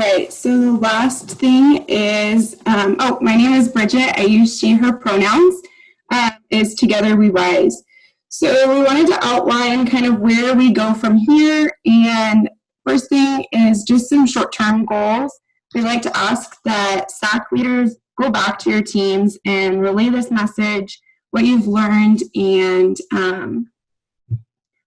right, so the last thing is, my name is Bridget. I use she, her pronouns, is Together We Rise. So we wanted to outline kind of where we go from here, and first thing is just some short-term goals. We like to ask that SAC leaders go back to your teams and relay this message, what you've learned, and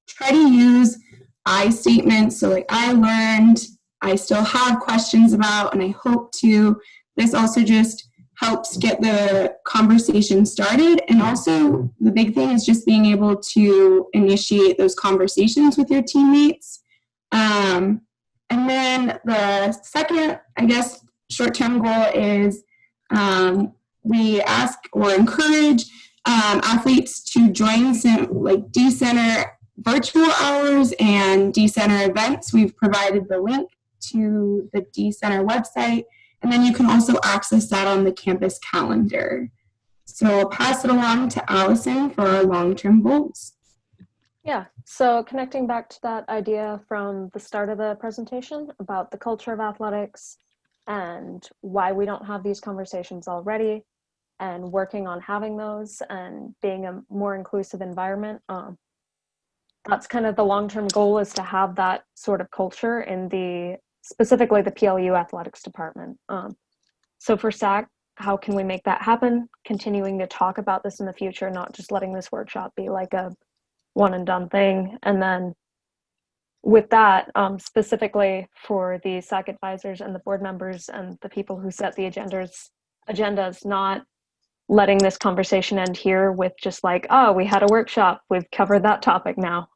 try to use I statements. So like, I learned, I still have questions about, and I hope to. This also just helps get the conversation started. And also the big thing is just being able to initiate those conversations with your teammates. And then the second, I guess, short-term goal is we ask or encourage athletes to join some like D-Center virtual hours and D-Center events. We've provided the link to the D-Center website, and then you can also access that on the campus calendar. So I'll pass it along to Allison for our long-term goals. Yeah, so connecting back to that idea from the start of the presentation about the culture of athletics and why we don't have these conversations already, and working on having those and being a more inclusive environment. That's kind of the long-term goal, is to have that sort of culture in specifically the PLU athletics department. So for SAC, how can we make that happen? Continuing to talk about this in the future, not just letting this workshop be like a one and done thing. And then with that, specifically for the SAC advisors and the board members and the people who set the agendas, not letting this conversation end here with just like, oh, we had a workshop, we've covered that topic now.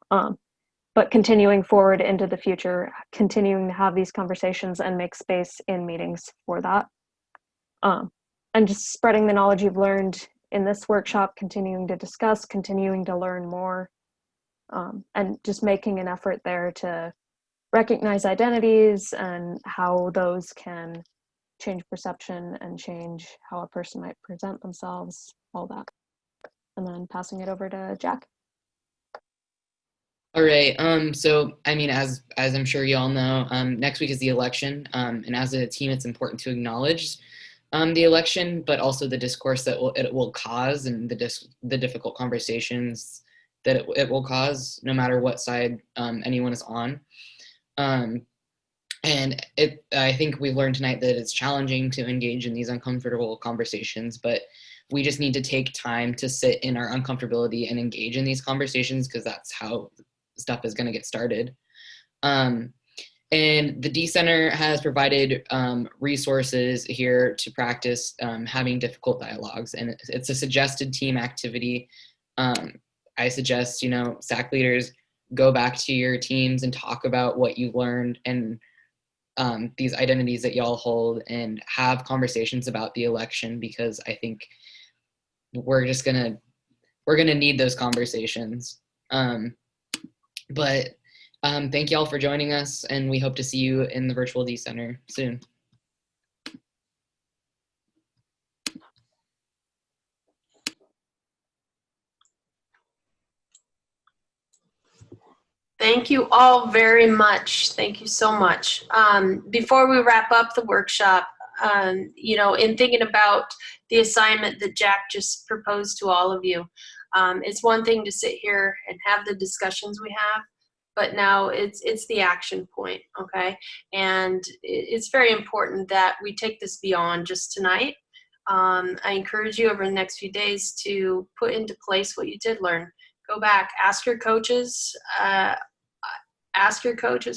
But continuing forward into the future, continuing to have these conversations and make space in meetings for that. And just spreading the knowledge you've learned in this workshop, continuing to discuss, continuing to learn more, and just making an effort there to recognize identities and how those can change perception and change how a person might present themselves, all that. And then passing it over to Jack. All right, so I mean, as I'm sure you all know, next week is the election, and as a team, it's important to acknowledge the election, but also the discourse that it will cause, and the difficult conversations that it will cause, no matter what side anyone is on. And I think we've learned tonight that it's challenging to engage in these uncomfortable conversations, but we just need to take time to sit in our uncomfortability and engage in these conversations, because that's how stuff is going to get started. And the D-Center has provided resources here to practice having difficult dialogues, and it's a suggested team activity. I suggest, SAC leaders go back to your teams and talk about what you've learned and these identities that y'all hold, and have conversations about the election, because I think we're gonna need those conversations. But thank y'all for joining us, and we hope to see you in the virtual D-Center soon. Thank you all very much. Thank you so much. Before we wrap up the workshop, in thinking about the assignment that Jack just proposed to all of you, it's one thing to sit here and have the discussions we have, but now it's the action point, okay? And it's very important that we take this beyond just tonight. I encourage you over the next few days to put into place what you did learn. Go back, ask your coaches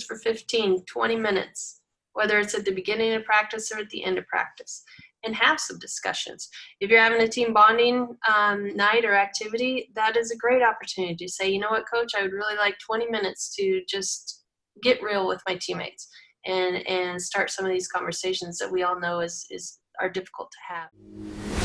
for 15, 20 minutes, whether it's at the beginning of practice or at the end of practice, and have some discussions. If you're having a team bonding night or activity, that is a great opportunity to say, you know what, coach, I would really like 20 minutes to just get real with my teammates and start some of these conversations that we all know are difficult to have.